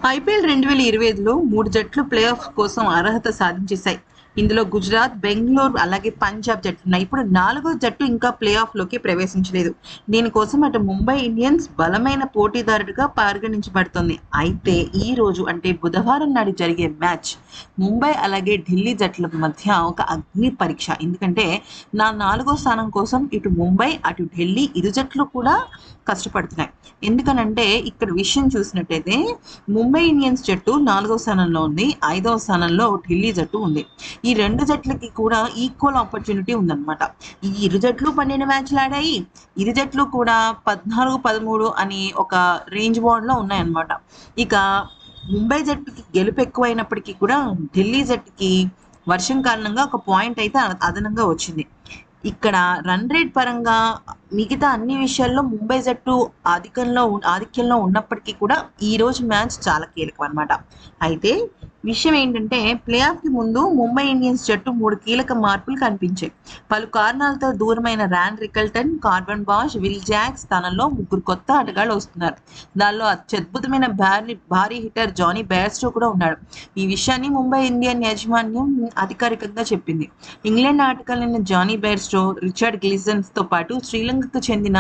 IPL 2025లో 3 జట్లు play of కోసం అర్హత సాధించేశాయి. ఇందులో గుజరాత్, బెంగళూరు అలాగే పంజాబ్ జట్లున్నాయి. ఇప్పుడు 4వ జట్టు ఇంకా ప్లే ఆఫ్‌లోకి ప్రవేశించలేదు. దీనికోసం అటు ముంబై ఇండియన్స్ బలమైన పోటీదారుడిగా పరిగణించబడుతోంది. అయితే ఈ రోజు అంటే బుధవారం నాడు జరిగే మ్యాచ్ ముంబై అలాగే ఢిల్లీ జట్ల మధ్య ఒక అగ్ని పరీక్ష. ఎందుకంటే 4వ స్థానం కోసం ఇటు ముంబై, అటు ఢిల్లీ ఇరు జట్లు కూడా కష్టపడుతున్నాయి. ఎందుకనంటే ఇక్కడ విషయం చూసినట్టయితే ముంబై ఇండియన్స్ జట్టు 4వ స్థానంలో ఉంది. 5వ స్థానంలో ఢిల్లీ జట్టు ఉంది. ఈ 2 జట్లకి కూడా ఈక్వల్ ఆపర్చునిటీ ఉందన్నమాట. ఈ ఇరు జట్లు 12 మ్యాచ్లు ఆడాయి. ఇరు జట్లు కూడా 14, 13 అని ఒక రేంజ్ బౌండ్‌లో ఉన్నాయన్నమాట. ఇక ముంబై జట్టుకి గెలుపు ఎక్కువైనప్పటికీ కూడా ఢిల్లీ జట్టుకి వర్షం కారణంగా ఒక పాయింట్ అయితే అదనంగా వచ్చింది. ఇక్కడ రన్ రేట్ పరంగా మిగతా అన్ని విషయాల్లో ముంబై జట్టు ఆధిక్యంలో ఉన్నప్పటికీ కూడా ఈ రోజు మ్యాచ్ చాలా కీలకం అన్నమాట. అయితే విషయం ఏంటంటే ప్లే ఆఫ్‌కి ముందు ముంబై ఇండియన్స్ జట్టు 3 కీలక మార్పులు కనిపించాయి. పలు కారణాలతో దూరమైన Ryan Rickelton, Corbin Bosch, Will Jacks స్థానంలో 3 కొత్త ఆటగాళ్లు వస్తున్నారు. దానిలో అత్యద్భుతమైన భారీ హిట్టర్ జానీ బెయిర్స్టో కూడా ఉన్నాడు. ఈ విషయాన్ని ముంబై ఇండియన్ యాజమాన్యం అధికారికంగా చెప్పింది. ఇంగ్లాండ్ ఆటగాళ్లైన జానీ బెయిర్స్టో, రిచర్డ్ గ్లిజన్స్‌తో పాటు శ్రీలంకకు చెందిన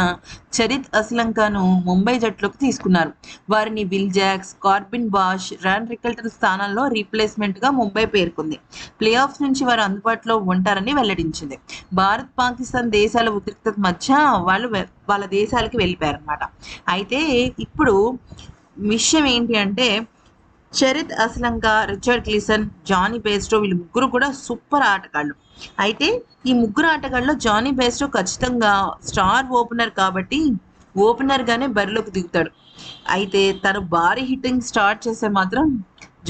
చరిత్ అస్లంకను ముంబై జట్టులోకి తీసుకున్నారు. వారిని Will Jacks, Corbin Bosch, Ryan Rickelton స్థానాల్లో రీప్లేస్మెంట్‌గా ముంబై పేర్కొంది. ప్లే ఆఫ్స్ నుంచి వారు అందుబాటులో ఉంటారని వెల్లడించింది. భారత్, పాకిస్తాన్ దేశాల ఉద్రిక్తత మధ్య వాళ్ళ దేశాలకి వెళ్ళిపోయారన్నమాట. అయితే ఇప్పుడు విషయం ఏంటి అంటే Charith Asalanka, Richard గ్లిసన్, Jonny Bairstow వీళ్ళు ముగ్గురు కూడా సూపర్ ఆటగాళ్ళు. అయితే ఈ ముగ్గురు ఆటగాళ్ళలో జానీ బెయిర్స్టో ఖచ్చితంగా స్టార్ ఓపెనర్ కాబట్టి ఓపెనర్‌గానే బరిలోకి దిగుతాడు. అయితే తను భారీ హిట్టింగ్ స్టార్ట్ చేస్తే మాత్రం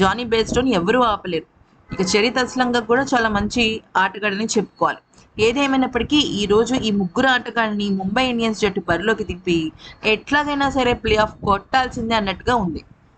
జానీ బెయిర్స్టోని ఎవరూ ఆపలేరు. ఇక చరిత్ అస్లంక కూడా చాలా మంచి ఆటగాడని చెప్పుకోవాలి. ఏదేమైనప్పటికీ ఈరోజు ఈ ముగ్గురు ఆటగాళ్ళని ముంబై ఇండియన్స్ జట్టు బరిలోకి దింపి ఎట్లాగైనా సరే ప్లే ఆఫ్ కొట్టాల్సిందే అన్నట్టుగా ఉంది.